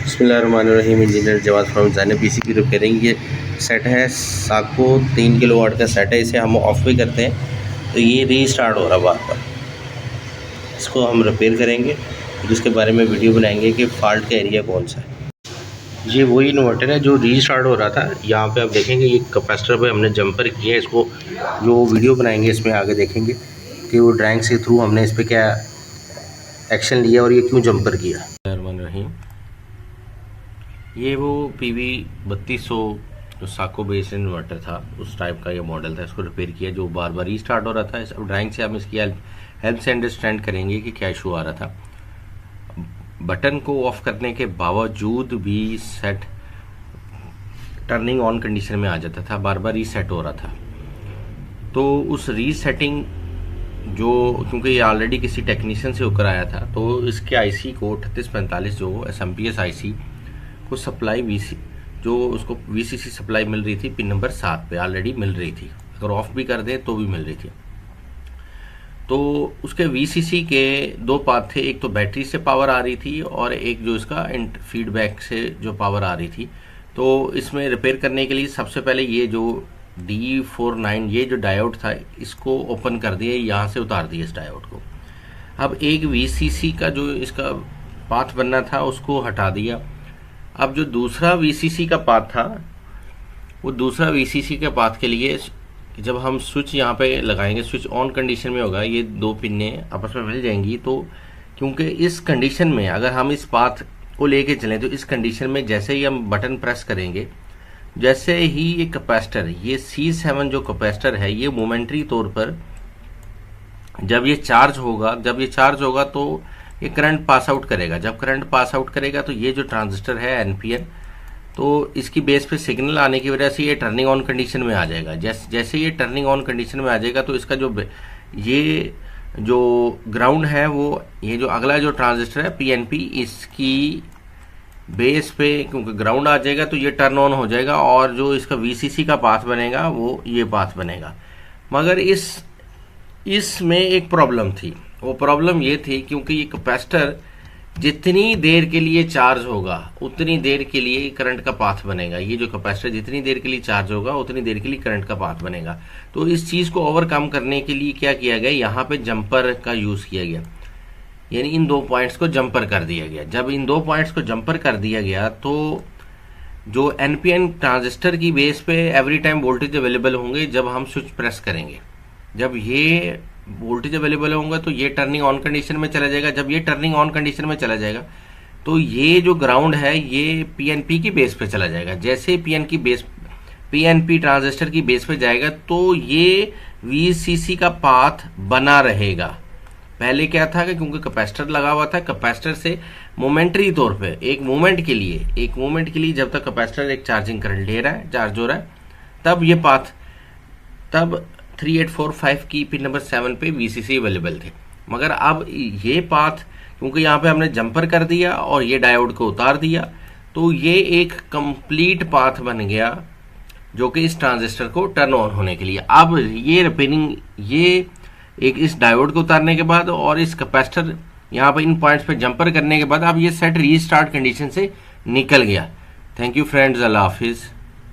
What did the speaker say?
बिस्मिल्लाहिर्रहमानिर्रहीम। Engineer Jawad from जाने PC की रिपेयरिंग। ये सेट है साको 3 किलोवाट का सेट है। इसे हम ऑफ भी करते हैं तो ये रीस्टार्ट हो रहा बार बार। इसको हम रिपेयर करेंगे तो इसके बारे में वीडियो बनाएंगे कि फ़ॉल्ट का एरिया कौन सा है। ये वही इन्वर्टर है जो रीस्टार्ट हो रहा था। यहाँ पे आप देखेंगे ये कैपेसिटर पे हमने जंपर किया है। इसको जो वीडियो बनाएंगे इसमें आगे देखेंगे कि वो ड्राइंग के थ्रू हमने इस पर क्या एक्शन लिया और ये क्यों जंपर किया। ये वो PV 3200 जो साको बेस्ड इन्वर्टर था उस टाइप का ये मॉडल था। इसको रिपेयर किया जो बार बार रीस्टार्ट हो रहा था। अब ड्राइंग से हम इसकी हेल्प से अंडरस्टैंड करेंगे कि क्या इशू आ रहा था। बटन को ऑफ करने के बावजूद भी सेट टर्निंग ऑन कंडीशन में आ जाता था, बार बार रीसेट हो रहा था। तो उस रीसेटिंग जो क्योंकि ये ऑलरेडी किसी टेक्नीशियन से होकर आया था तो इसके आईसी को 3845 जो SMPS आईसी को सप्लाई जो उसको VCC सप्लाई मिल रही थी पिन नंबर 7 पे ऑलरेडी मिल रही थी। अगर ऑफ भी कर दे तो भी मिल रही थी। तो उसके VCC के दो पाथ थे, एक तो बैटरी से पावर आ रही थी और एक जो इसका फीडबैक से जो पावर आ रही थी। तो इसमें रिपेयर करने के लिए सबसे पहले ये जो D49 ये जो डायोड था इसको ओपन कर दिया, यहाँ से उतार दिया इस डायोड को। अब एक VCC का जो इसका पाथ बनना था उसको हटा दिया। अब जो दूसरा VCC का पाथ था वो दूसरा VCC के पाथ के लिए जब हम स्विच यहाँ पे लगाएंगे, स्विच ऑन कंडीशन में होगा, ये दो पिनें आपस में मिल जाएंगी। तो क्योंकि इस कंडीशन में अगर हम इस पाथ को लेके चलें तो इस कंडीशन में जैसे ही हम बटन प्रेस करेंगे, जैसे ही ये कैपेसिटर ये C7 जो कैपेसिटर है ये मोमेंटरी तौर पर जब ये चार्ज होगा तो ये करंट पास आउट करेगा। जब करंट पास आउट करेगा तो ये जो ट्रांजिस्टर है NPN तो इसकी बेस पे सिग्नल आने की वजह से ये टर्निंग ऑन कंडीशन में आ जाएगा। जैसे ये टर्निंग ऑन कंडीशन में आ जाएगा तो इसका ये जो ग्राउंड है वो ये जो अगला जो ट्रांजिस्टर है PNP इसकी बेस पे क्योंकि ग्राउंड आ जाएगा तो ये टर्न ऑन हो जाएगा और जो इसका VCC का पाथ बनेगा वो ये पाथ बनेगा। मगर इसमें एक प्रॉब्लम थी। वो प्रॉब्लम ये थी क्योंकि ये कैपेसिटर जितनी देर के लिए चार्ज होगा उतनी देर के लिए करंट का पाथ बनेगा। ये जो कैपेसिटर जितनी देर के लिए चार्ज होगा उतनी देर के लिए करंट का पाथ बनेगा। तो इस चीज को ओवरकम करने के लिए क्या किया गया, यहाँ पे जंपर का यूज किया गया, यानी इन दो पॉइंट्स को जंपर कर दिया गया। जब इन दो पॉइंट्स को जंपर कर दिया गया तो जो NPN ट्रांजिस्टर की बेस पे एवरी टाइम वोल्टेज अवेलेबल होंगे जब हम स्विच प्रेस करेंगे। जब ये वोल्टेज अवेलेबल होगा तो ये टर्निंग ऑन कंडीशन में चला जाएगा। जब ये टर्निंग ऑन कंडीशन में चला जाएगा तो ये जो ग्राउंड है ये PNP की बेस पे चला जाएगा। जैसे PNP ट्रांजिस्टर की बेस पे जाएगा तो ये VCC का पाथ बना रहेगा। पहले क्या था कि क्योंकि कैपेसिटर लगा हुआ था, कैपेसिटर से मोमेंटरी तौर पे एक मोमेंट के लिए जब तक कैपेसिटर एक चार्जिंग करंट ले रहा है, चार्ज हो रहा है, तब ये पाथ तब 3845 की पिन नंबर 7 पे VCC अवेलेबल थे। मगर अब ये पाथ क्योंकि यहाँ पे हमने जंपर कर दिया और ये डायोड को उतार दिया तो ये एक कंप्लीट पाथ बन गया जो कि इस ट्रांजिस्टर को टर्न ऑन होने के लिए। अब ये रिपेयरिंग ये एक इस डायोड को उतारने के बाद और इस कैपेसिटर यहाँ पे इन पॉइंट्स पे जंपर करने के बाद अब ये सेट रीस्टार्ट कंडीशन से निकल गया। Thank you friends, Allah Hafiz.